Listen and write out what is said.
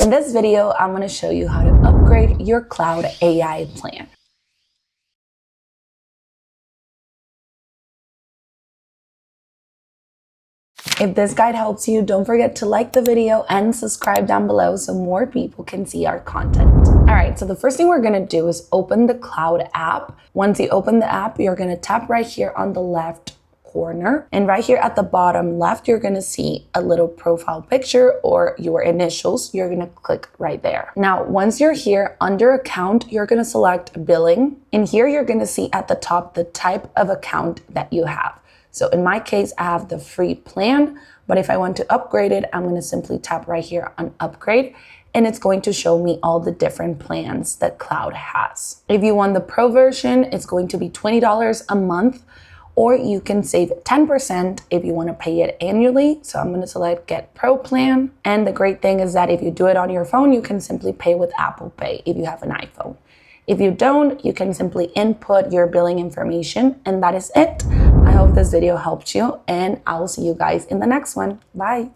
In this video, I'm going to show you how to upgrade your Claude AI plan. If this guide helps you, don't forget to like the video and subscribe down below so more people can see our content. All right, so the first thing we're gonna do is open the Claude app. Once you open the app, you're gonna tap right here on the left corner. And right here at the bottom left, you're gonna see a little profile picture or your initials. You're gonna click right there. Now, once you're here under account, you're gonna select billing. And here you're gonna see at the top the type of account that you have. So in my case, I have the free plan, but if I want to upgrade it, I'm going to simply tap right here on upgrade, and it's going to show me all the different plans that Claude has. If you want the pro version, it's going to be $20 a month, or you can save 10% if you want to pay it annually. So I'm going to select get pro plan. And the great thing is that if you do it on your phone, you can simply pay with Apple Pay if you have an iPhone. If you don't, you can simply input your billing information, and that is it. I hope this video helped you, and I'll see you guys in the next one. Bye.